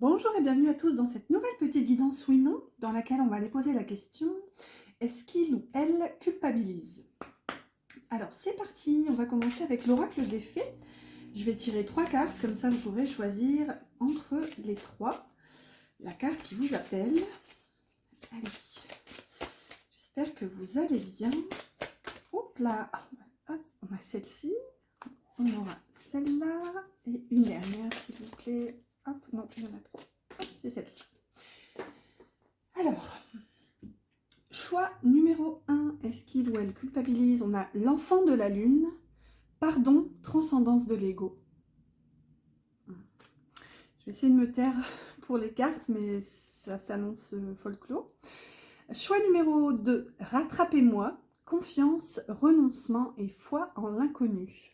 Bonjour et bienvenue à tous dans cette nouvelle petite guidance oui non dans laquelle on va aller poser la question est-ce qu'il ou elle culpabilise? Alors c'est parti, on va commencer avec l'oracle des fées. Je vais tirer 3 cartes, comme ça vous pourrez choisir entre les 3 la carte qui vous appelle. Allez, j'espère que vous allez bien. Hop là, hop, on a celle-ci, on aura celle-là et une dernière s'il vous plaît. Hop, non, il y en a 3. C'est celle-ci. Alors, choix numéro 1, est-ce qu'il ou elle culpabilise? On a l'enfant de la lune, pardon, transcendance de l'ego. Je vais essayer de me taire pour les cartes, mais ça s'annonce folklore. Choix numéro 2, rattrapez-moi, confiance, renoncement et foi en l'inconnu.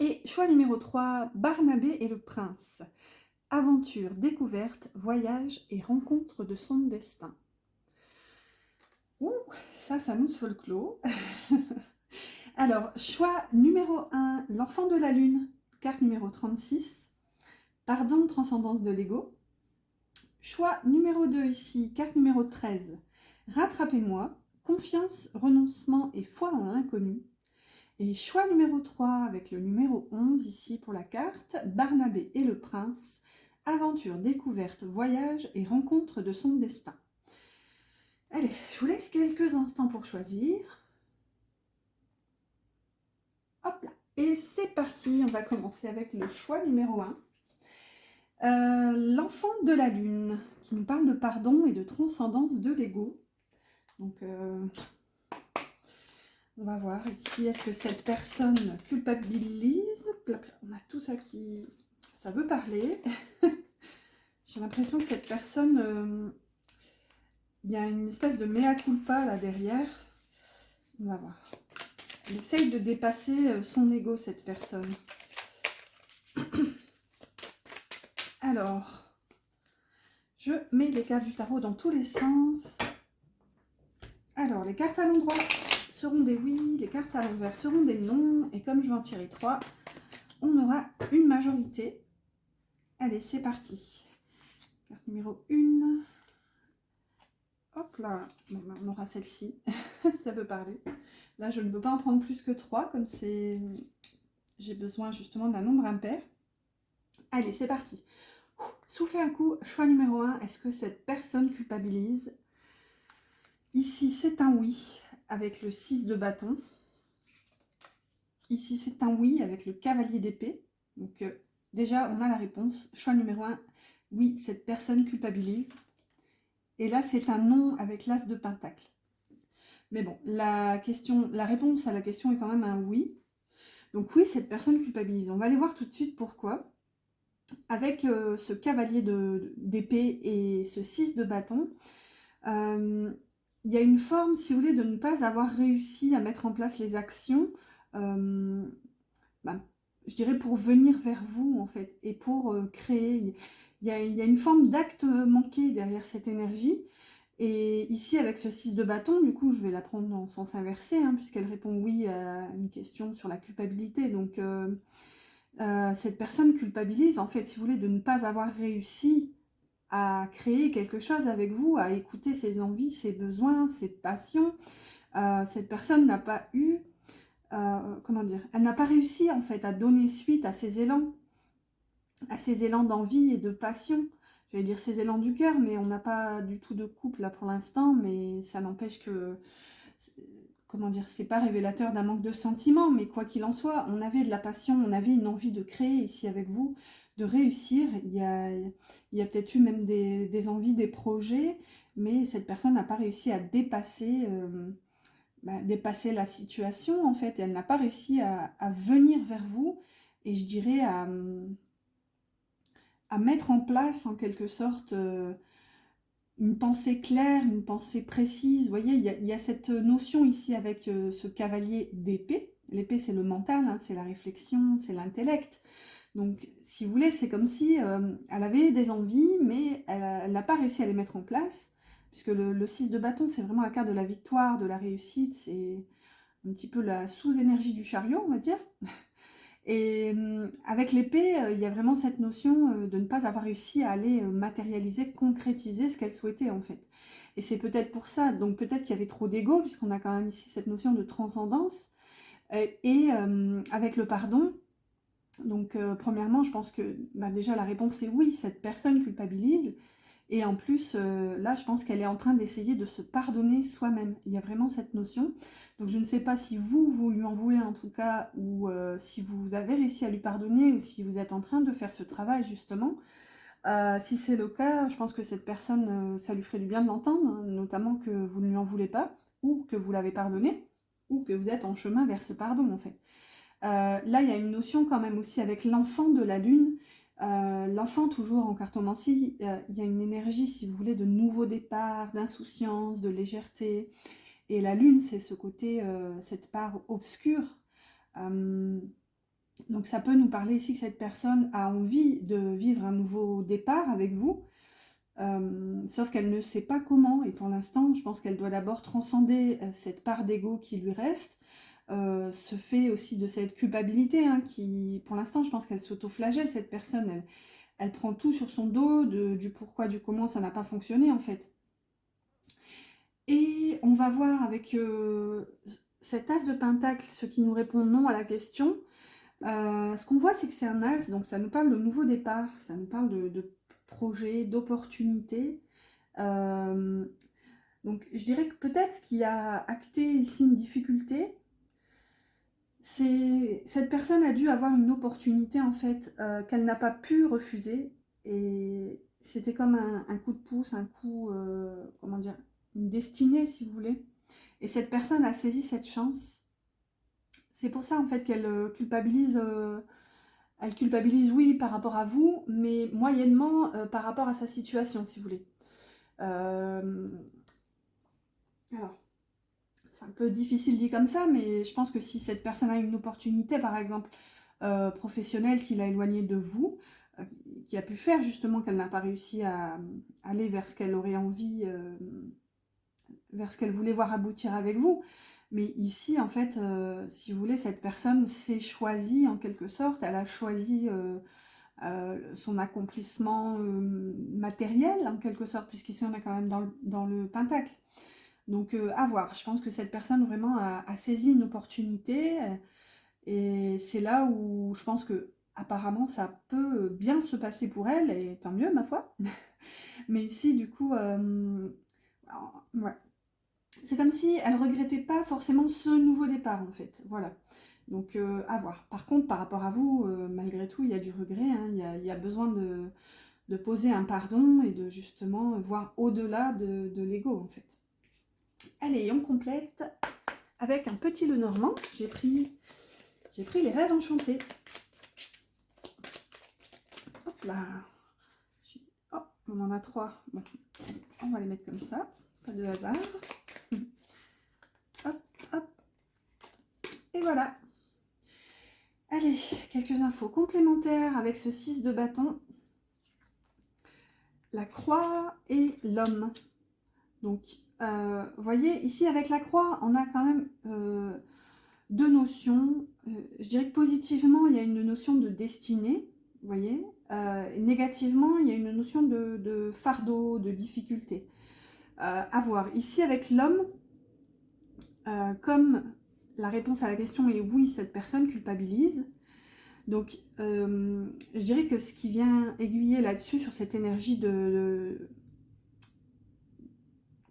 Et choix numéro 3, Barnabé et le prince. Aventure, découverte, voyage et rencontre de son destin. Ouh, ça s'annonce folklore. Alors, choix numéro 1, l'enfant de la lune, carte numéro 36. Pardon, transcendance de l'ego. Choix numéro 2 ici, carte numéro 13. Rattrapez-moi, confiance, renoncement et foi en l'inconnu. Et choix numéro 3 avec le numéro 11 ici pour la carte, Barnabé et le prince, aventure, découverte, voyage et rencontre de son destin. Allez, je vous laisse quelques instants pour choisir. Hop là, et c'est parti, on va commencer avec le choix numéro 1. L'enfant de la lune, qui nous parle de pardon et de transcendance de l'ego. Donc, on va voir ici, est-ce que cette personne culpabilise? On a tout ça qui... ça veut parler. J'ai l'impression que cette personne... il y a une espèce de mea culpa là derrière. On va voir. Elle essaye de dépasser son ego, cette personne. Alors, je mets les cartes du tarot dans tous les sens. Alors, les cartes à l'endroit seront des oui, les cartes à l'envers seront des non. Et comme je vais en tirer 3, on aura une majorité. Allez, c'est parti. Carte numéro 1. Hop là, bon, on aura celle-ci. Ça veut parler. Là, je ne peux pas en prendre plus que 3, comme c'est... j'ai besoin justement d'un nombre impair. Allez, c'est parti. Soufflez un coup, choix numéro 1. Est-ce que cette personne culpabilise? Ici, c'est un oui avec le 6 de bâton. Ici, c'est un oui avec le cavalier d'épée. Donc, déjà, on a la réponse. Choix numéro 1, oui, cette personne culpabilise. Et là, c'est un non avec l'as de pentacle. Mais bon, la réponse à la question est quand même un oui. Donc oui, cette personne culpabilise. On va aller voir tout de suite pourquoi. Avec ce cavalier d'épée et ce 6 de bâton, il y a une forme, si vous voulez, de ne pas avoir réussi à mettre en place les actions, je dirais pour venir vers vous, en fait, et pour créer. Il y a une forme d'acte manqué derrière cette énergie. Et ici, avec ce 6 de bâton, du coup, je vais la prendre en sens inversé, hein, puisqu'elle répond oui à une question sur la culpabilité. Donc, cette personne culpabilise, en fait, si vous voulez, de ne pas avoir réussi à créer quelque chose avec vous, à écouter ses envies, ses besoins, ses passions. Cette personne n'a pas eu, comment dire, elle n'a pas réussi en fait à donner suite à ces élans d'envie et de passion. J'allais dire ces élans du cœur, mais on n'a pas du tout de couple là pour l'instant, mais ça n'empêche que, comment dire, c'est pas révélateur d'un manque de sentiments, mais quoi qu'il en soit, on avait de la passion, on avait une envie de créer ici avec vous, de réussir. Il y a peut-être eu même des envies, des projets, mais cette personne n'a pas réussi à dépasser, dépasser la situation en fait, et elle n'a pas réussi à venir vers vous, et je dirais à mettre en place en quelque sorte une pensée claire, une pensée précise. Vous voyez, il y a cette notion ici avec ce cavalier d'épée. L'épée, c'est le mental, hein, c'est la réflexion, c'est l'intellect. Donc, si vous voulez, c'est comme si elle avait des envies, mais elle n'a pas réussi à les mettre en place, puisque le 6 de bâton, c'est vraiment la carte de la victoire, de la réussite, c'est un petit peu la sous-énergie du chariot, on va dire. Et avec l'épée, il y a vraiment cette notion de ne pas avoir réussi à aller matérialiser, concrétiser ce qu'elle souhaitait en fait. Et c'est peut-être pour ça, donc peut-être qu'il y avait trop d'ego, puisqu'on a quand même ici cette notion de transcendance. Avec le pardon, donc premièrement, je pense que déjà la réponse est oui, cette personne culpabilise. Et en plus, là, je pense qu'elle est en train d'essayer de se pardonner soi-même. Il y a vraiment cette notion. Donc, je ne sais pas si vous lui en voulez en tout cas, ou si vous avez réussi à lui pardonner, ou si vous êtes en train de faire ce travail justement. Si c'est le cas, je pense que cette personne, ça lui ferait du bien de l'entendre, hein, notamment que vous ne lui en voulez pas, ou que vous l'avez pardonné, ou que vous êtes en chemin vers ce pardon en fait. Là, il y a une notion quand même aussi avec l'enfant de la lune. L'enfant, toujours en cartomancie, il y a une énergie, si vous voulez, de nouveau départ, d'insouciance, de légèreté. Et la lune, c'est ce côté, cette part obscure. Donc ça peut nous parler ici que cette personne a envie de vivre un nouveau départ avec vous, sauf qu'elle ne sait pas comment. Et pour l'instant, je pense qu'elle doit d'abord transcender cette part d'ego qui lui reste, se fait aussi de cette culpabilité, hein, qui, pour l'instant, je pense qu'elle s'auto-flagelle, cette personne. Elle prend tout sur son dos, du pourquoi, du comment ça n'a pas fonctionné, en fait. Et on va voir avec cet as de pentacle, ce qui nous répond non à la question. Ce qu'on voit, c'est que c'est un as, donc ça nous parle de nouveau départ, ça nous parle de projet, d'opportunité. Donc je dirais que peut-être ce qui a acté ici une difficulté, cette personne a dû avoir une opportunité en fait qu'elle n'a pas pu refuser, et c'était comme un coup de pouce, un coup, comment dire, une destinée si vous voulez. Et cette personne a saisi cette chance. C'est pour ça en fait qu'elle culpabilise. Elle culpabilise, oui, par rapport à vous, mais moyennement par rapport à sa situation, si vous voulez. Alors, c'est un peu difficile dit comme ça, mais je pense que si cette personne a une opportunité, par exemple, professionnelle qui l'a éloignée de vous, qui a pu faire justement qu'elle n'a pas réussi à aller vers ce qu'elle aurait envie, vers ce qu'elle voulait voir aboutir avec vous. Mais ici, en fait, si vous voulez, cette personne s'est choisie en quelque sorte, elle a choisi son accomplissement matériel en quelque sorte, puisqu'ici on est quand même dans le pentacle. Donc à voir, je pense que cette personne vraiment a saisi une opportunité, et c'est là où je pense que apparemment ça peut bien se passer pour elle, et tant mieux ma foi. Mais ici du coup, ouais. C'est comme si elle regrettait pas forcément ce nouveau départ en fait, voilà. Donc à voir. Par contre, par rapport à vous, malgré tout, il y a du regret, hein, il y a besoin de poser un pardon et de justement voir au-delà de l'ego en fait. Allez, on complète avec un petit Lenormand. J'ai pris les rêves enchantés. Hop là. Oh, on en a 3. Bon, on va les mettre comme ça. Pas de hasard. Hop, hop. Et voilà. Allez, quelques infos complémentaires avec ce 6 de bâton. La croix et l'homme. Donc, vous voyez, ici avec la croix, on a quand même deux notions. Je dirais que positivement, il y a une notion de destinée, vous voyez. Négativement, il y a une notion de fardeau, de difficulté. À voir. Ici, avec l'homme, comme la réponse à la question est oui, cette personne culpabilise. Donc, je dirais que ce qui vient aiguiller là-dessus, sur cette énergie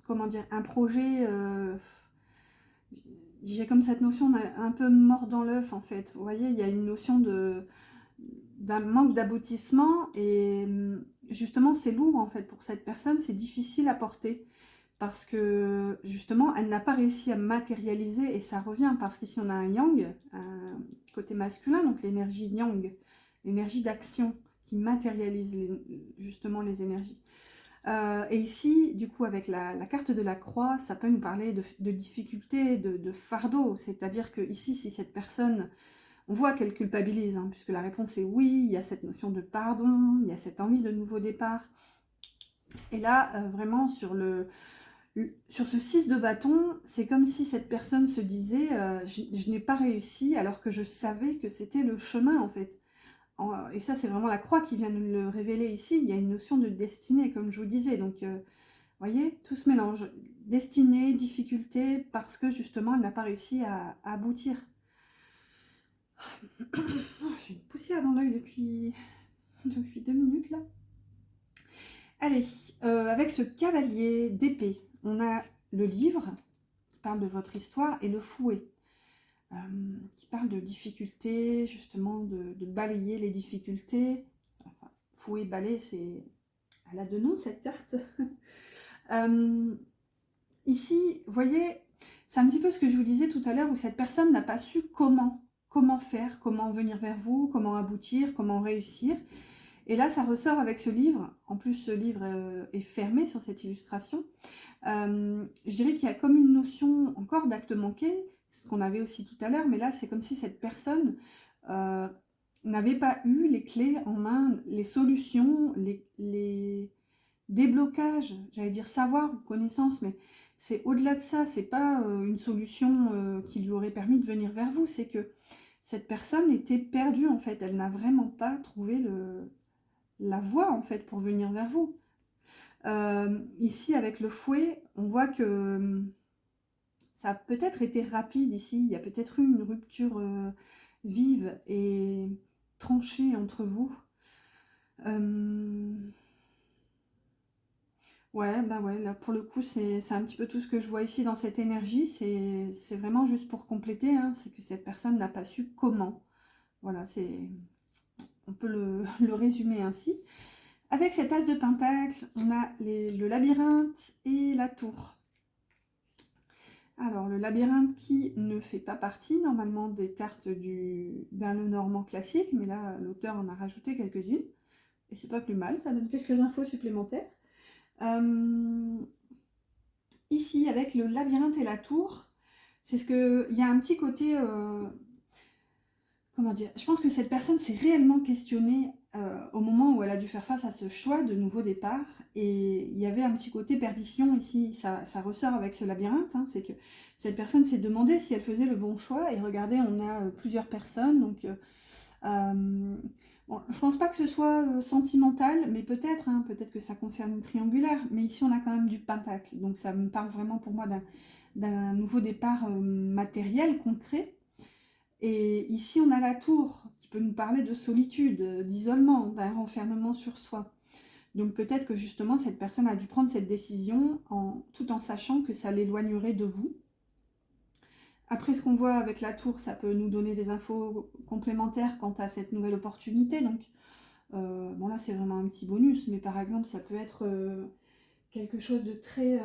comment dire, un projet, j'ai comme cette notion un peu mort dans l'œuf en fait. Vous voyez, il y a une notion d'un manque d'aboutissement, et justement c'est lourd en fait pour cette personne, c'est difficile à porter parce que justement elle n'a pas réussi à matérialiser, et ça revient parce qu'ici on a un yang, un côté masculin, donc l'énergie yang, l'énergie d'action qui matérialise justement les énergies. Et ici, du coup, avec la carte de la croix, ça peut nous parler de difficultés, de fardeau. C'est-à-dire que ici, si cette personne, on voit qu'elle culpabilise, hein, puisque la réponse est oui, il y a cette notion de pardon, il y a cette envie de nouveau départ. Et là, vraiment, sur le Sur ce 6 de bâton, c'est comme si cette personne se disait je n'ai pas réussi alors que je savais que c'était le chemin en fait. Et ça, c'est vraiment la croix qui vient nous le révéler ici. Il y a une notion de destinée, comme je vous disais. Donc, voyez, tout se mélange. Destinée, difficulté, parce que justement, elle n'a pas réussi à aboutir. Oh, j'ai une poussière dans l'œil depuis 2 minutes là. Allez, avec ce cavalier d'épée, on a le livre qui parle de votre histoire et le fouet qui parle de difficultés, justement de balayer les difficultés. Enfin, fouet, balayer, c'est... Elle a deux noms cette carte. Ici, vous voyez, c'est un petit peu ce que je vous disais tout à l'heure où cette personne n'a pas su comment faire, comment venir vers vous, comment aboutir, comment réussir. Et là, ça ressort avec ce livre. En plus, ce livre est fermé sur cette illustration. Je dirais qu'il y a comme une notion encore d'acte manqué, ce qu'on avait aussi tout à l'heure, mais là, c'est comme si cette personne n'avait pas eu les clés en main, les solutions, les déblocages, j'allais dire savoir ou connaissance, mais c'est au-delà de ça, c'est pas une solution qui lui aurait permis de venir vers vous, c'est que cette personne était perdue en fait, elle n'a vraiment pas trouvé la voie en fait pour venir vers vous. Ici avec le fouet, on voit que ça a peut-être été rapide ici, il y a peut-être eu une rupture vive et tranchée entre vous. Ouais, bah ouais, là pour le coup, c'est un petit peu tout ce que je vois ici dans cette énergie. C'est vraiment juste pour compléter, hein, c'est que cette personne n'a pas su comment. Voilà, on peut le résumer ainsi. Avec cet as de pentacle, on a le labyrinthe et la tour. Alors, le labyrinthe qui ne fait pas partie normalement des cartes d'un Lenormand classique, mais là, l'auteur en a rajouté quelques-unes. Et c'est pas plus mal, ça donne quelques infos supplémentaires. Ici, avec le labyrinthe et la tour, c'est ce que il y a un petit côté... comment dire, je pense que cette personne s'est réellement questionnée au moment où elle a dû faire face à ce choix de nouveau départ, et il y avait un petit côté perdition ici, ça ressort avec ce labyrinthe, hein, c'est que cette personne s'est demandé si elle faisait le bon choix, et regardez, on a plusieurs personnes, donc bon, je pense pas que ce soit sentimental, mais peut-être, hein, peut-être que ça concerne une triangulaire, mais ici on a quand même du pentacle, donc ça me parle vraiment pour moi d'un nouveau départ matériel, concret. Et ici, on a la tour qui peut nous parler de solitude, d'isolement, d'un renfermement sur soi. Donc peut-être que justement, cette personne a dû prendre cette décision tout en sachant que ça l'éloignerait de vous. Après, ce qu'on voit avec la tour, ça peut nous donner des infos complémentaires quant à cette nouvelle opportunité. Donc, bon là, c'est vraiment un petit bonus, mais par exemple, ça peut être quelque chose de très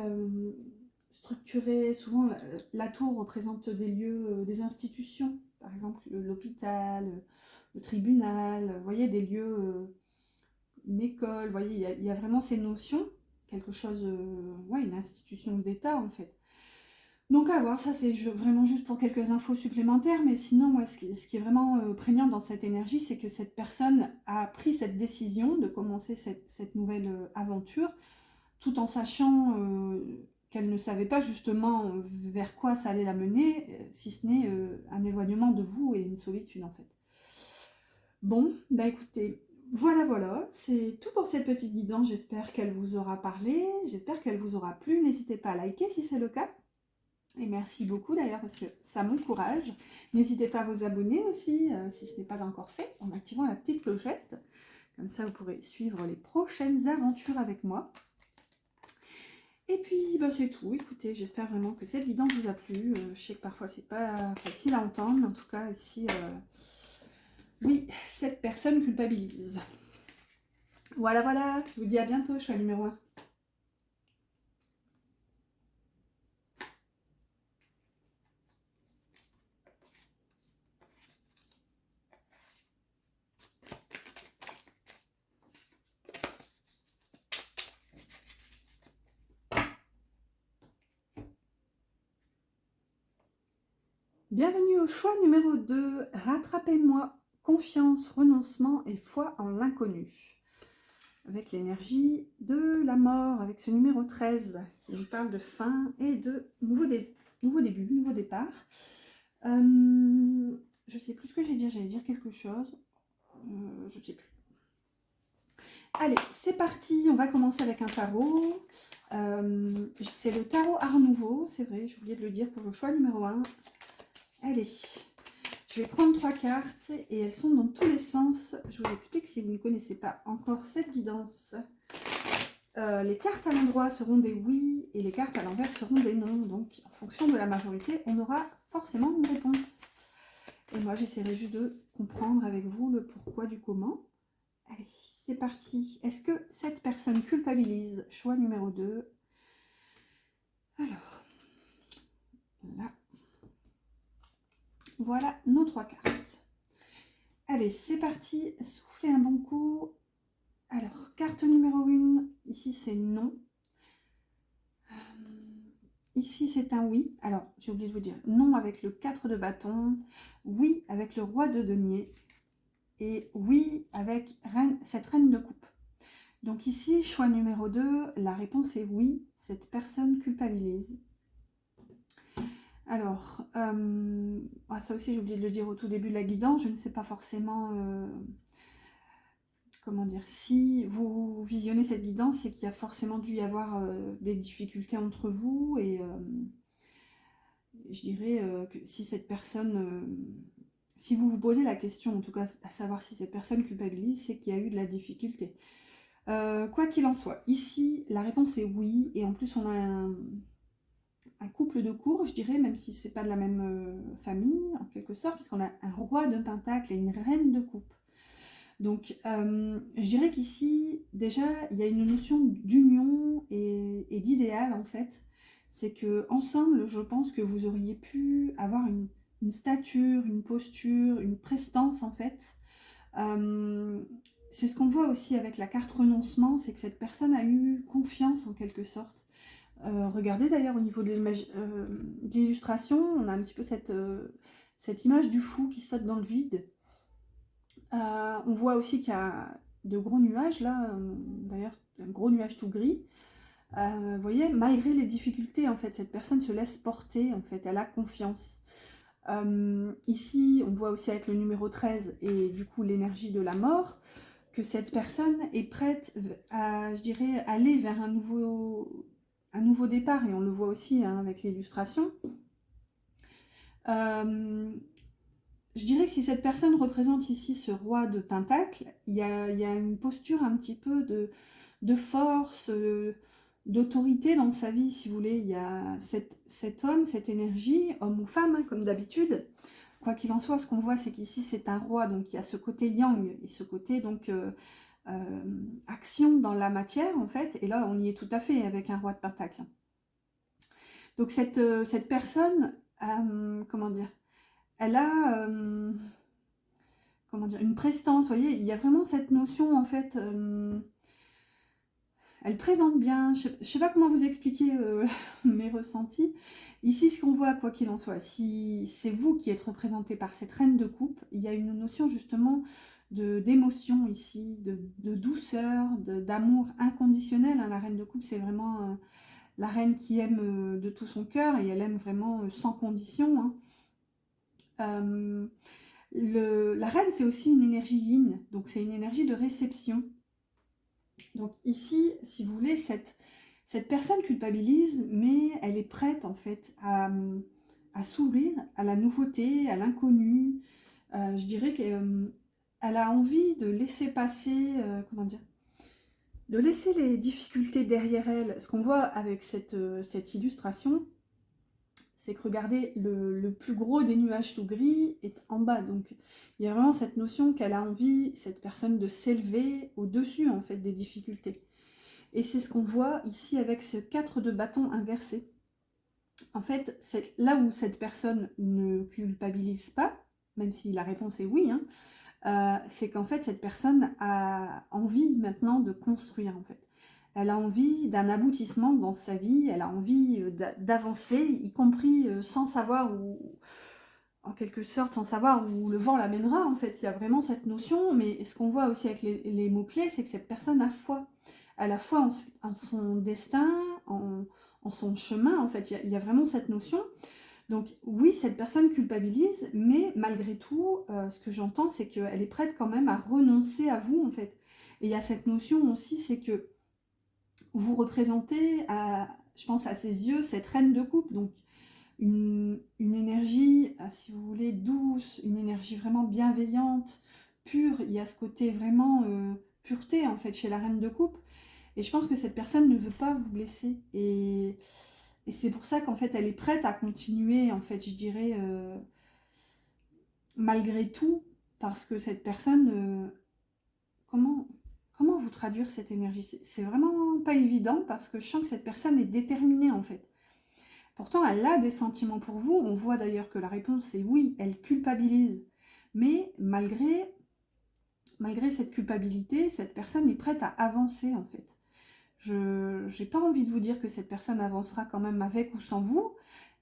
structuré. Souvent, la tour représente des lieux, des institutions. Par exemple, l'hôpital, le tribunal, vous voyez, des lieux, une école, vous voyez, il y a vraiment ces notions, quelque chose, ouais, une institution d'État en fait. Donc à voir, ça c'est vraiment juste pour quelques infos supplémentaires, mais sinon, moi, ce qui est vraiment prégnant dans cette énergie, c'est que cette personne a pris cette décision de commencer cette nouvelle aventure, tout en sachant qu'elle ne savait pas justement vers quoi ça allait la mener, si ce n'est un éloignement de vous et une solitude en fait. Bon, bah écoutez, voilà, c'est tout pour cette petite guidance, j'espère qu'elle vous aura parlé, j'espère qu'elle vous aura plu, n'hésitez pas à liker si c'est le cas, et merci beaucoup d'ailleurs parce que ça m'encourage, n'hésitez pas à vous abonner aussi si ce n'est pas encore fait, en activant la petite clochette, comme ça vous pourrez suivre les prochaines aventures avec moi. Et puis bah, c'est tout, écoutez, j'espère vraiment que cette guidance vous a plu. Je sais que parfois c'est pas facile à entendre, mais en tout cas ici, oui, cette personne culpabilise. Voilà, je vous dis à bientôt, choix numéro 1. Bienvenue au choix numéro 2, rattrapez-moi, confiance, renoncement et foi en l'inconnu. avec l'énergie de la mort, avec ce numéro 13, qui nous parle de fin et de nouveau début, nouveau départ. Je sais plus ce que j'allais dire quelque chose. Je sais plus. Allez, c'est parti, on va commencer avec un tarot. C'est le tarot Art Nouveau, c'est vrai, j'ai oublié de le dire pour le choix numéro 1. Allez, je vais prendre 3 cartes et elles sont dans tous les sens. Je vous explique si vous ne connaissez pas encore cette guidance. Les cartes à l'endroit seront des oui et les cartes à l'envers seront des non. Donc, en fonction de la majorité, on aura forcément une réponse. Et moi, j'essaierai juste de comprendre avec vous le pourquoi du comment. Allez, c'est parti. Est-ce que cette personne culpabilise? Choix numéro 2. Alors, là. Voilà nos 3 cartes. Allez, c'est parti. Soufflez un bon coup. Alors, carte numéro 1. Ici, c'est non. Ici, c'est un oui. Alors, j'ai oublié de vous dire non avec le 4 de bâton. Oui avec le roi de denier. Et oui avec cette reine de coupe. Donc ici, choix numéro 2, la réponse est oui, cette personne culpabilise. Alors, ça aussi j'ai oublié de le dire au tout début de la guidance, je ne sais pas forcément, comment dire, si vous visionnez cette guidance, c'est qu'il y a forcément dû y avoir des difficultés entre vous, et je dirais que si cette personne... si vous vous posez la question, en tout cas, à savoir si cette personne culpabilise, c'est qu'il y a eu de la difficulté. Quoi qu'il en soit, ici, la réponse est oui, et en plus, on a un couple de cour, je dirais, même si c'est pas de la même famille, en quelque sorte, puisqu'on a un roi de pentacle et une reine de coupe. Donc, je dirais qu'ici, déjà, il y a une notion d'union et d'idéal, en fait. C'est que ensemble, je pense que vous auriez pu avoir une stature, une posture, une prestance, en fait. C'est ce qu'on voit aussi avec la carte renoncement, c'est que cette personne a eu confiance, en quelque sorte. Regardez d'ailleurs au niveau de l'illustration, on a un petit peu cette image du fou qui saute dans le vide. On voit aussi qu'il y a de gros nuages là, d'ailleurs un gros nuage tout gris. Vous voyez, malgré les difficultés, en fait, cette personne se laisse porter, en fait, elle a confiance. Ici, on voit aussi avec le numéro 13 et du coup l'énergie de la mort, que cette personne est prête à, je dirais, aller vers un nouveau départ, et on le voit aussi hein, avec l'illustration. Je dirais que si cette personne représente ici ce roi de pentacle, il y a une posture un petit peu de force, d'autorité dans sa vie, si vous voulez. Il y a cet homme, cette énergie, homme ou femme, hein, comme d'habitude. Quoi qu'il en soit, ce qu'on voit, c'est qu'ici, c'est un roi, donc il y a ce côté yang, et ce côté, donc, action dans la matière, en fait. Et là, on y est tout à fait avec un roi de pentacle. Donc, cette personne, comment dire, elle a comment dire, une prestance, vous voyez, il y a vraiment cette notion, en fait, elle présente bien, je sais pas comment vous expliquer mes ressentis. Ici, ce qu'on voit, quoi qu'il en soit, si c'est vous qui êtes représenté par cette reine de coupe, il y a une notion justement d'émotion ici, de douceur, d'amour inconditionnel. Hein. La reine de coupe, c'est vraiment la reine qui aime de tout son cœur, et elle aime vraiment sans condition. Hein. La reine, c'est aussi une énergie yin, donc c'est une énergie de réception. Donc ici, si vous voulez, cette personne culpabilise, mais elle est prête en fait à s'ouvrir à la nouveauté, à l'inconnu. Je dirais qu'elle a envie de laisser passer, comment dire, de laisser les difficultés derrière elle. Ce qu'on voit avec cette illustration, c'est que regardez, le plus gros des nuages tout gris est en bas. Donc il y a vraiment cette notion qu'elle a envie, cette personne, de s'élever au-dessus en fait des difficultés. Et c'est ce qu'on voit ici avec ce 4 de bâton inversé. En fait, c'est là où cette personne ne culpabilise pas, même si la réponse est oui, hein, c'est qu'en fait cette personne a envie maintenant de construire en fait. Elle a envie d'un aboutissement dans sa vie, elle a envie d'avancer, y compris sans savoir en quelque sorte, sans savoir où le vent l'amènera, en fait. Il y a vraiment cette notion, mais ce qu'on voit aussi avec les mots-clés, c'est que cette personne a foi. Elle a foi en son destin, en son chemin, en fait. Il y a vraiment cette notion. Donc oui, cette personne culpabilise, mais malgré tout, ce que j'entends, c'est qu'elle est prête quand même à renoncer à vous, en fait. Et il y a cette notion aussi, c'est que vous représentez, je pense à ses yeux, cette reine de coupe, donc une énergie, si vous voulez, douce, une énergie vraiment bienveillante, pure. Il y a ce côté vraiment pureté, en fait, chez la reine de coupe. Et je pense que cette personne ne veut pas vous blesser. Et c'est pour ça qu'en fait, elle est prête à continuer, en fait, je dirais, malgré tout, parce que cette personne, comment, comment vous traduire cette énergie? C'est vraiment pas évident, parce que je sens que cette personne est déterminée, en fait. Pourtant, elle a des sentiments pour vous. On voit d'ailleurs que la réponse est oui, elle culpabilise. Mais malgré cette culpabilité, cette personne est prête à avancer, en fait. Je n'ai pas envie de vous dire que cette personne avancera quand même avec ou sans vous,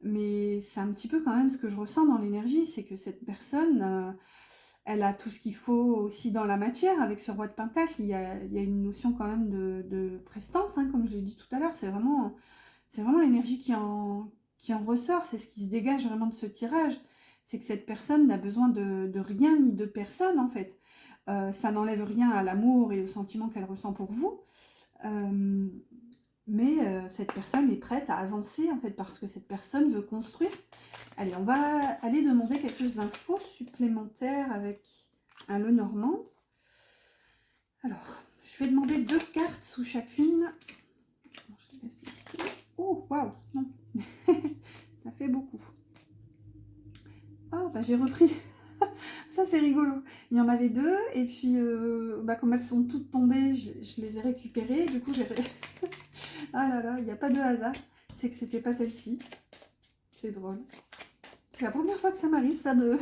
mais c'est un petit peu quand même ce que je ressens dans l'énergie, c'est que cette personne, elle a tout ce qu'il faut aussi dans la matière. Avec ce roi de Pentacle, il y a une notion quand même de prestance, hein, comme je l'ai dit tout à l'heure. C'est vraiment l'énergie qui en ressort, c'est ce qui se dégage vraiment de ce tirage. C'est que cette personne n'a besoin de rien ni de personne, en fait. Ça n'enlève rien à l'amour et au sentiment qu'elle ressent pour vous. Euh, mais cette personne est prête à avancer, en fait, parce que cette personne veut construire. Allez, on va aller demander quelques infos supplémentaires avec un Lenormand. Alors, je vais demander 2 cartes sous chacune. Je les laisse ici. Oh, waouh, non. Ça fait beaucoup. Ah, bah j'ai repris. Ça, c'est rigolo. Il y en avait 2, et puis, comme elles sont toutes tombées, je les ai récupérées. Du coup, j'ai... Ah là là, il n'y a pas de hasard. C'est que c'était pas celle-ci. C'est drôle. C'est la première fois que ça m'arrive, ça, de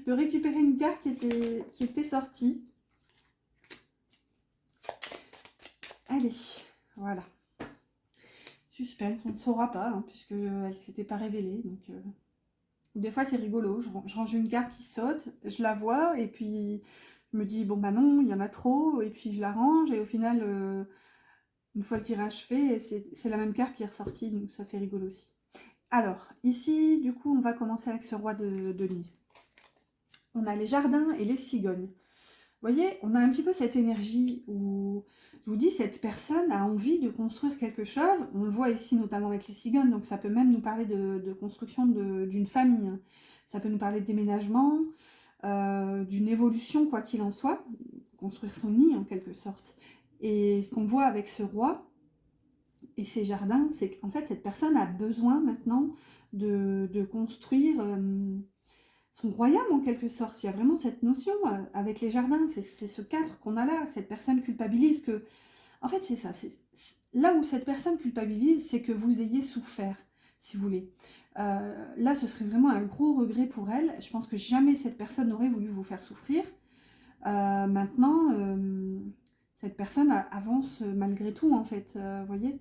récupérer une carte qui était sortie. Allez, voilà. Suspense, on ne saura pas, hein, puisqu'elle ne s'était pas révélée. Donc, des fois, c'est rigolo. Je range une carte qui saute, je la vois, et puis je me dis, bon, bah non, il y en a trop, et puis je la range, et au final, une fois le tirage fait, c'est la même carte qui est ressortie, donc ça, c'est rigolo aussi. Alors, ici, du coup, on va commencer avec ce roi de nuit. On a les jardins et les cigognes. Vous voyez, on a un petit peu cette énergie où, je vous dis, cette personne a envie de construire quelque chose. On le voit ici notamment avec les cigognes, donc ça peut même nous parler de construction d'une famille, hein. Ça peut nous parler de déménagement, d'une évolution, quoi qu'il en soit, construire son nid en quelque sorte. Et ce qu'on voit avec ce roi et ces jardins, c'est qu'en fait, cette personne a besoin maintenant de construire... son royaume en quelque sorte. Il y a vraiment cette notion avec les jardins, c'est ce cadre qu'on a là. Cette personne culpabilise que... En fait, c'est ça. Là où cette personne culpabilise, c'est que vous ayez souffert, si vous voulez. Là, ce serait vraiment un gros regret pour elle. Je pense que jamais cette personne n'aurait voulu vous faire souffrir. Maintenant, cette personne avance malgré tout, en fait. Vous voyez,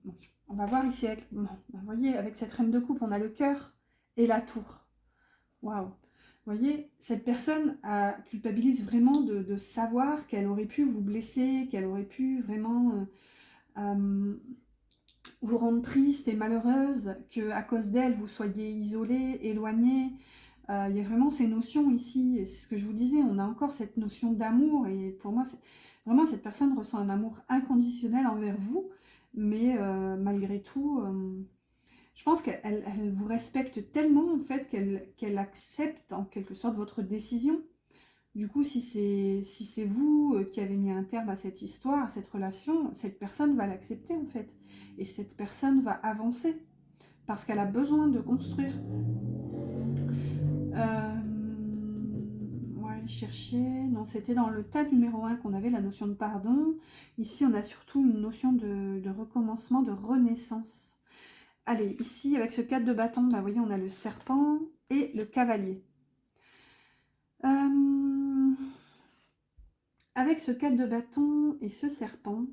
bon, on va voir ici avec... Bon, vous voyez, avec cette reine de coupe, on a le cœur et la tour. Waouh! Vous voyez, cette personne culpabilise vraiment de savoir qu'elle aurait pu vous blesser, qu'elle aurait pu vraiment vous rendre triste et malheureuse, qu'à cause d'elle, vous soyez isolé, éloigné. Il y a vraiment ces notions ici, et c'est ce que je vous disais, on a encore cette notion d'amour, et pour moi, vraiment, cette personne ressent un amour inconditionnel envers vous, mais malgré tout... je pense qu'elle vous respecte tellement en fait qu'elle accepte en quelque sorte votre décision. Du coup, si c'est vous qui avez mis un terme à cette histoire, à cette relation, cette personne va l'accepter en fait. Et cette personne va avancer parce qu'elle a besoin de construire. Ouais, chercher. Non, c'était dans le tas numéro 1 qu'on avait la notion de pardon. Ici, on a surtout une notion de recommencement, de renaissance. Allez, ici, avec ce 4 de bâton, bah, vous voyez, on a le serpent et le cavalier. Avec ce 4 de bâton et ce serpent,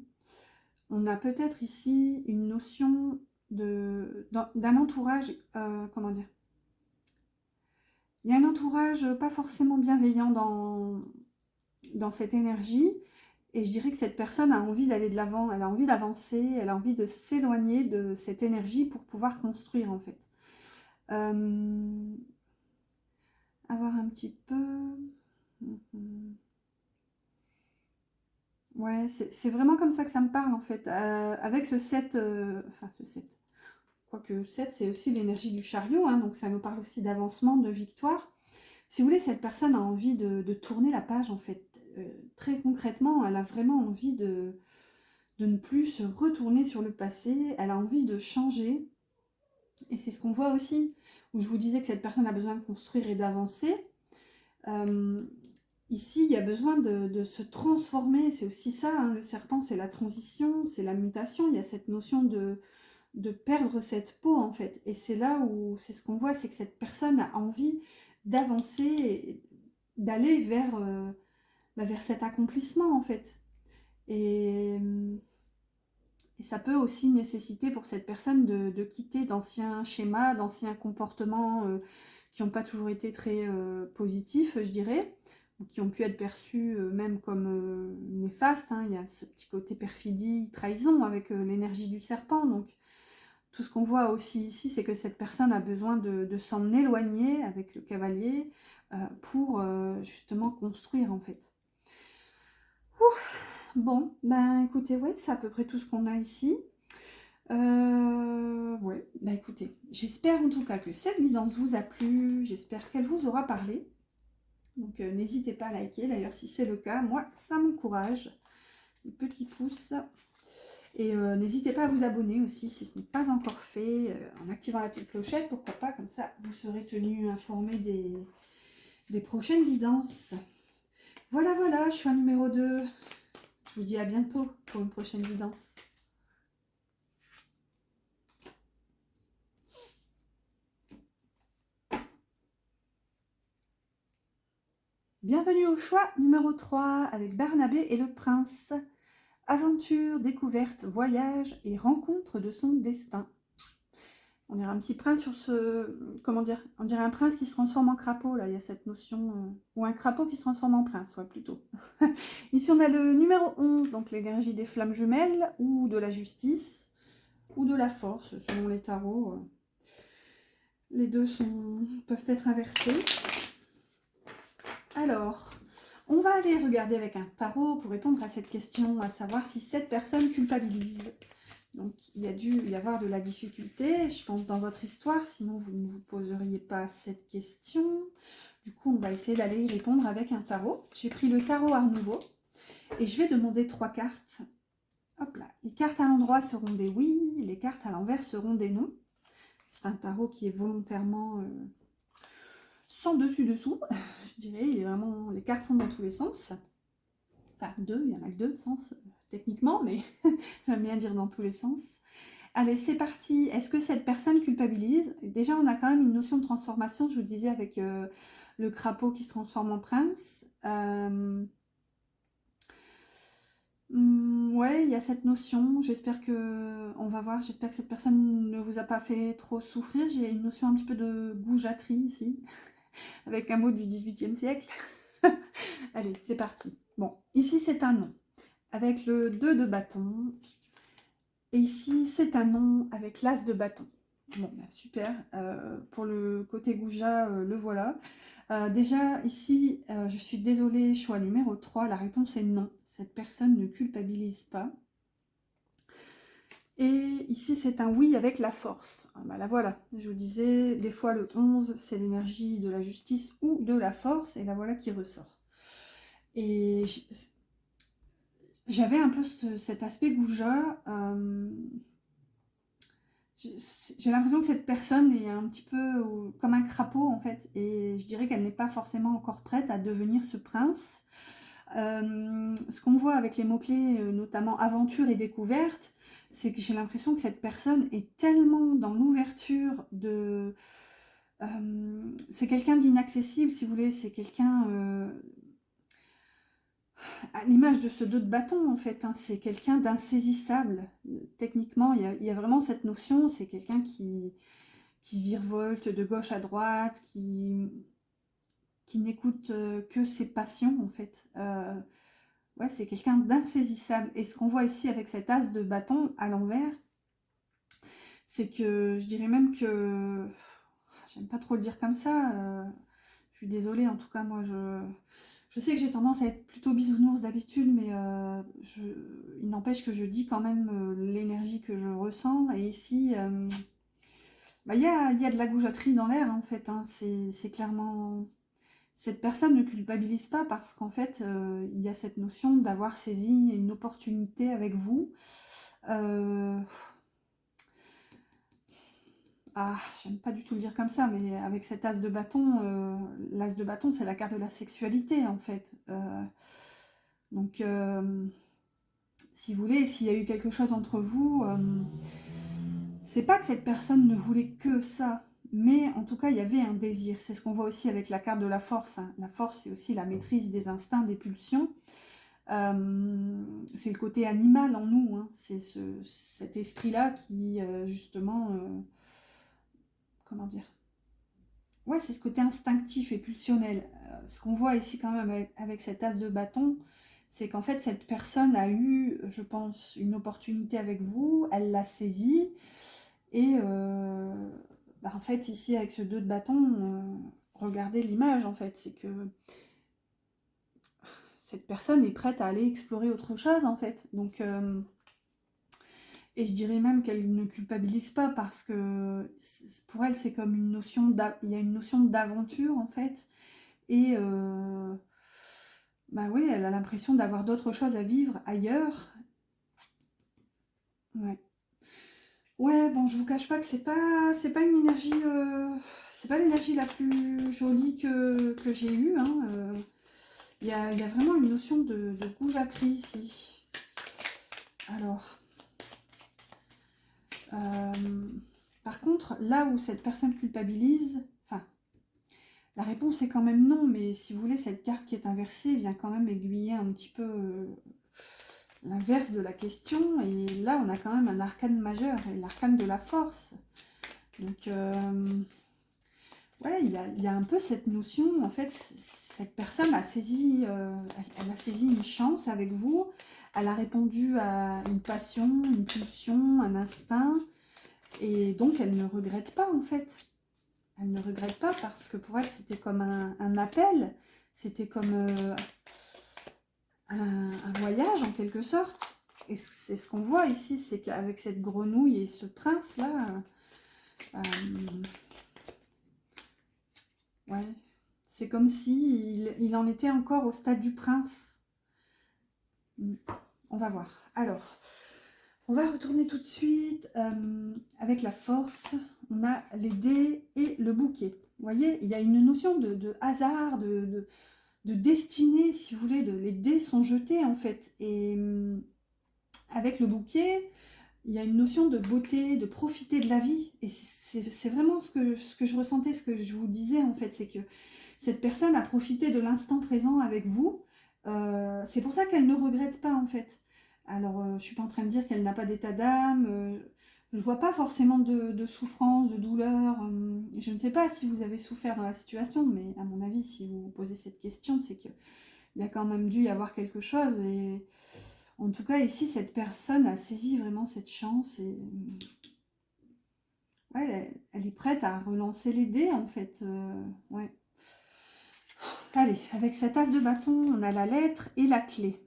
on a peut-être ici une notion d'un entourage, comment dire, il y a un entourage pas forcément bienveillant dans cette énergie, et je dirais que cette personne a envie d'aller de l'avant, elle a envie d'avancer, elle a envie de s'éloigner de cette énergie pour pouvoir construire en fait. Avoir un petit peu... Ouais, c'est vraiment comme ça que ça me parle en fait. Avec ce 7, enfin ce 7, quoique 7 c'est aussi l'énergie du chariot, hein, donc ça nous parle aussi d'avancement, de victoire. Si vous voulez, cette personne a envie de tourner la page en fait. Très concrètement, elle a vraiment envie de ne plus se retourner sur le passé, elle a envie de changer. Et c'est ce qu'on voit aussi, où je vous disais que cette personne a besoin de construire et d'avancer. Ici, il y a besoin de se transformer, c'est aussi ça, hein, le serpent, c'est la transition, c'est la mutation, il y a cette notion de perdre cette peau, en fait. Et c'est là où, c'est ce qu'on voit, c'est que cette personne a envie d'avancer, et d'aller vers cet accomplissement, en fait. Et, et ça peut aussi nécessiter pour cette personne de quitter d'anciens schémas, d'anciens comportements qui n'ont pas toujours été très positifs, je dirais, ou qui ont pu être perçus même comme néfastes, hein. Il y a ce petit côté perfidie, trahison avec l'énergie du serpent. Donc tout ce qu'on voit aussi ici, c'est que cette personne a besoin de s'en éloigner avec le cavalier pour justement construire en fait. Bon, ben écoutez, ouais, c'est à peu près tout ce qu'on a ici. Ouais, bah écoutez, j'espère en tout cas que cette guidance vous a plu, j'espère qu'elle vous aura parlé. Donc n'hésitez pas à liker, d'ailleurs si c'est le cas, moi ça m'encourage. Les petits pouces. Et n'hésitez pas à vous abonner aussi si ce n'est pas encore fait, en activant la petite clochette, pourquoi pas, comme ça vous serez tenu informé des prochaines guidances. Voilà, voilà, je suis à numéro 2. Je vous dis à bientôt pour une prochaine guidance. Bienvenue au choix numéro 3 avec Barnabé et le prince. Aventure, découverte, voyage et rencontre de son destin. On dirait un petit prince sur ce... Comment dire? On dirait un prince qui se transforme en crapaud, là, il y a cette notion... ou un crapaud qui se transforme en prince, ouais, plutôt. Ici, on a le numéro 11, donc l'énergie des flammes jumelles, ou de la justice, ou de la force, selon les tarots. Les deux peuvent être inversés. Alors, on va aller regarder avec un tarot pour répondre à cette question, à savoir si cette personne culpabilise. Donc, il y a dû y avoir de la difficulté, je pense, dans votre histoire, sinon vous ne vous poseriez pas cette question. Du coup, on va essayer d'aller y répondre avec un tarot. J'ai pris le tarot Art Nouveau et je vais demander 3 cartes. Hop là, les cartes à l'endroit seront des oui, les cartes à l'envers seront des non. C'est un tarot qui est volontairement sans dessus-dessous, je dirais. Il est vraiment, les cartes sont dans tous les sens. Enfin, deux, il y en a que deux sens techniquement, mais j'aime bien dire dans tous les sens. Allez, c'est parti. Est-ce que cette personne culpabilise? Déjà, on a quand même une notion de transformation, je vous disais, avec le crapaud qui se transforme en prince. Ouais, il y a cette notion. J'espère que... On va voir. J'espère que cette personne ne vous a pas fait trop souffrir. J'ai une notion un petit peu de goujaterie ici, avec un mot du XVIIIe siècle. Allez, c'est parti. Bon, ici, c'est un non, avec le 2 de bâton. Et ici, c'est un non avec l'as de bâton. Bon, bah, super. Pour le côté goujat, le voilà. Déjà, ici, je suis désolée, choix numéro 3. La réponse est non. Cette personne ne culpabilise pas. Et ici, c'est un oui avec la force. Ah, bah, là, voilà. Je vous disais, des fois, le 11, c'est l'énergie de la justice ou de la force. Et la voilà qui ressort. Et j'avais un peu cet aspect goujat. J'ai l'impression que cette personne est un petit peu comme un crapaud en fait, et je dirais qu'elle n'est pas forcément encore prête à devenir ce prince. Ce qu'on voit avec les mots-clés, notamment aventure et découverte, c'est que j'ai l'impression que cette personne est tellement dans l'ouverture de... c'est quelqu'un d'inaccessible, si vous voulez, c'est quelqu'un... à l'image de ce 2 de bâton, en fait, hein, c'est quelqu'un d'insaisissable. Techniquement, il y a vraiment cette notion, c'est quelqu'un qui virevolte de gauche à droite, qui n'écoute que ses passions, en fait. Ouais, c'est quelqu'un d'insaisissable. Et ce qu'on voit ici avec cet as de bâton à l'envers, c'est que je dirais même que... J'aime pas trop le dire comme ça. Je suis désolée, en tout cas, moi, je sais que j'ai tendance à être plutôt bisounours d'habitude, mais il n'empêche que je dis quand même l'énergie que je ressens. Et ici, bah, y a de la goujaterie dans l'air, en fait. Hein. C'est clairement... Cette personne ne culpabilise pas parce qu'en fait, il y a cette notion d'avoir saisi une opportunité avec vous. Euh, Ah, j'aime pas du tout le dire comme ça, mais avec cet as de bâton, l'as de bâton, c'est la carte de la sexualité, en fait. Donc, si vous voulez, s'il y a eu quelque chose entre vous, c'est pas que cette personne ne voulait que ça, mais en tout cas, il y avait un désir. C'est ce qu'on voit aussi avec la carte de la force. Hein. La force, c'est aussi la maîtrise des instincts, des pulsions. C'est le côté animal en nous. Hein. C'est cet esprit-là qui, justement, comment dire? Ouais, c'est ce côté instinctif et pulsionnel. Ce qu'on voit ici quand même avec cet as de bâton, c'est qu'en fait, cette personne a eu, je pense, une opportunité avec vous, elle l'a saisie, et bah, en fait, ici, avec ce 2 de bâton, regardez l'image, en fait, c'est que cette personne est prête à aller explorer autre chose, en fait. Donc, et je dirais même qu'elle ne culpabilise pas, parce que pour elle, c'est comme une notion, il y a une notion d'aventure, en fait, et bah oui, elle a l'impression d'avoir d'autres choses à vivre ailleurs. Ouais. Ouais, bon, je vous cache pas que c'est pas une énergie, c'est pas l'énergie la plus jolie que j'ai eue, hein. Il y a vraiment une notion de goujaterie ici. Alors, euh, par contre, là où cette personne culpabilise, enfin, la réponse est quand même non, mais si vous voulez, cette carte qui est inversée vient quand même aiguiller un petit peu l'inverse de la question. Et là, on a quand même un arcane majeur, et l'arcane de la force. Donc, ouais, il y a un peu cette notion, en fait, cette personne a saisi, elle a saisi une chance avec vous, elle a répondu à une passion, une pulsion, un instinct, et donc elle ne regrette pas, en fait. Elle ne regrette pas parce que pour elle, c'était comme un appel, c'était comme un voyage en quelque sorte. Et c'est ce qu'on voit ici, c'est qu'avec cette grenouille et ce prince-là, euh, ouais, c'est comme si il en était encore au stade du prince. On va voir. Alors, on va retourner tout de suite avec la force. On a les dés et le bouquet. Vous voyez, il y a une notion de hasard, de destinée, si vous voulez. Les dés sont jetés, en fait. Et avec le bouquet, il y a une notion de beauté, de profiter de la vie. Et c'est vraiment ce que je ressentais, ce que je vous disais, en fait. C'est que cette personne a profité de l'instant présent avec vous. C'est pour ça qu'elle ne regrette pas, en fait. Alors, je ne suis pas en train de dire qu'elle n'a pas d'état d'âme. Je ne vois pas forcément de souffrance, de douleur. Je ne sais pas si vous avez souffert dans la situation, mais à mon avis, si vous vous posez cette question, c'est qu'il y a quand même dû y avoir quelque chose. Et en tout cas, ici, cette personne a saisi vraiment cette chance. Et ouais, elle est prête à relancer les dés, en fait. Ouais. Allez, avec cette as de bâton, on a la lettre et la clé.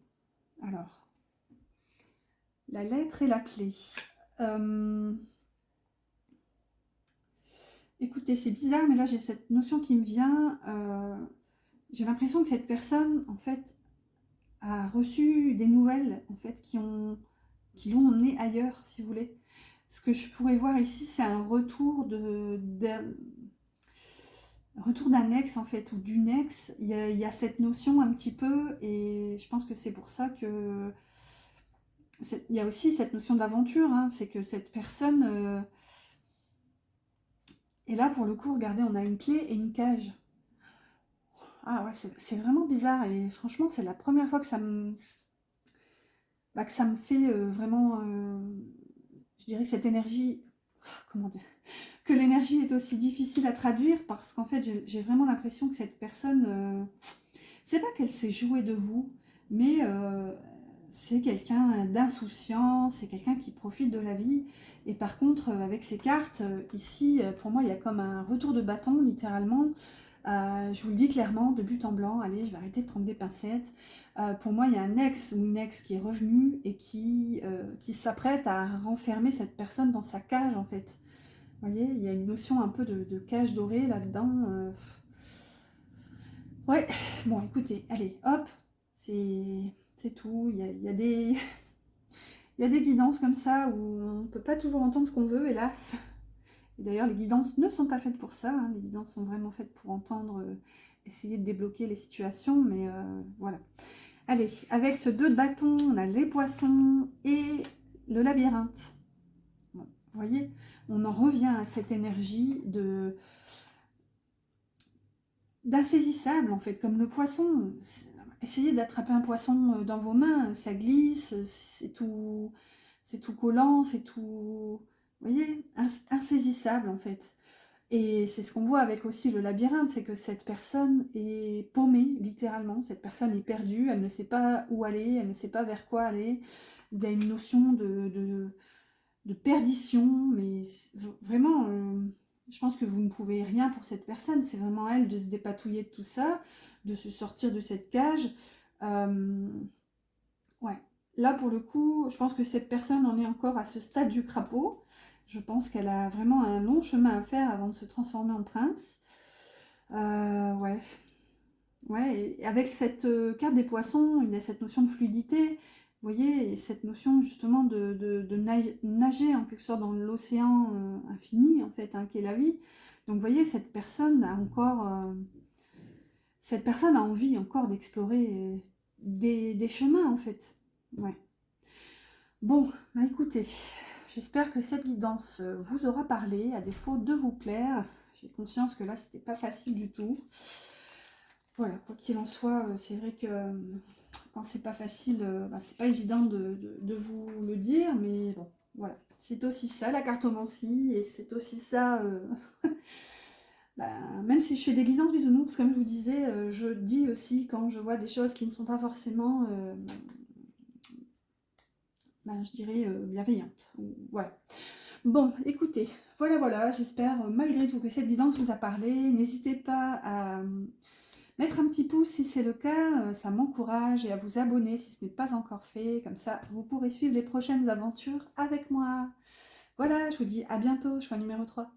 Alors, la lettre et la clé. Écoutez, c'est bizarre, mais là j'ai cette notion qui me vient. J'ai l'impression que cette personne, en fait, a reçu des nouvelles, en fait, qui l'ont emmené ailleurs, si vous voulez. Ce que je pourrais voir ici, c'est un retour retour d'un ex, en fait, ou d'une ex. Il y a cette notion un petit peu, et je pense que c'est pour ça que il y a aussi cette notion d'aventure, hein, c'est que cette personne et là pour le coup, regardez, on a une clé et une cage. Ah ouais, c'est vraiment bizarre et franchement, c'est la première fois que que ça me fait vraiment, je dirais, cette énergie, comment dire, que l'énergie est aussi difficile à traduire parce qu'en fait, j'ai vraiment l'impression que cette personne, c'est pas qu'elle s'est jouée de vous, mais c'est quelqu'un d'insouciant, c'est quelqu'un qui profite de la vie. Et par contre, avec ces cartes, ici, pour moi, il y a comme un retour de bâton, littéralement. Je vous le dis clairement, de but en blanc, allez, je vais arrêter de prendre des pincettes. Pour moi, il y a un ex ou une ex qui est revenu et qui s'apprête à renfermer cette personne dans sa cage, en fait. Vous voyez, il y a une notion un peu de cage dorée là-dedans. Ouais, bon, écoutez, allez, hop, c'est tout. Il y a des, il y a des guidances comme ça où on ne peut pas toujours entendre ce qu'on veut, hélas. Et d'ailleurs, les guidances ne sont pas faites pour ça, hein. Les guidances sont vraiment faites pour entendre, essayer de débloquer les situations, mais voilà. Allez, avec ce 2 de bâton, on a les poissons et le labyrinthe. Bon, vous voyez, on en revient à cette énergie d'insaisissable, en fait, comme le poisson. Essayez d'attraper un poisson dans vos mains, ça glisse, c'est tout collant, c'est tout, vous voyez, insaisissable, en fait. Et c'est ce qu'on voit avec aussi le labyrinthe, c'est que cette personne est paumée, littéralement. Cette personne est perdue, elle ne sait pas où aller, elle ne sait pas vers quoi aller. Il y a une notion de perdition, mais vraiment, je pense que vous ne pouvez rien pour cette personne. C'est vraiment à elle de se dépatouiller de tout ça, de se sortir de cette cage. Euh, ouais. Là, pour le coup, je pense que cette personne en est encore à ce stade du crapaud. Je pense qu'elle a vraiment un long chemin à faire avant de se transformer en prince. Ouais. Ouais, et avec cette carte des poissons, il y a cette notion de fluidité, vous voyez, et cette notion justement de nager en quelque sorte dans l'océan infini, en fait, hein, qui est la vie. Donc, vous voyez, cette personne a envie encore d'explorer des chemins, en fait. Ouais. Bon, bah écoutez, j'espère que cette guidance vous aura parlé, à défaut de vous plaire. J'ai conscience que là, c'était pas facile du tout. Voilà, quoi qu'il en soit, c'est vrai que quand c'est pas facile, bah, c'est pas évident de vous le dire, mais bon, voilà. C'est aussi ça la cartomancie, et c'est aussi ça, bah, même si je fais des guidances bisounours, comme je vous disais, je dis aussi quand je vois des choses qui ne sont pas forcément, bah, je dirais, bienveillantes. Voilà. Bon, écoutez, voilà, j'espère malgré tout que cette guidance vous a parlé. N'hésitez pas à mettre un petit pouce si c'est le cas, ça m'encourage, et à vous abonner si ce n'est pas encore fait. Comme ça, vous pourrez suivre les prochaines aventures avec moi. Voilà, je vous dis à bientôt, choix numéro 3.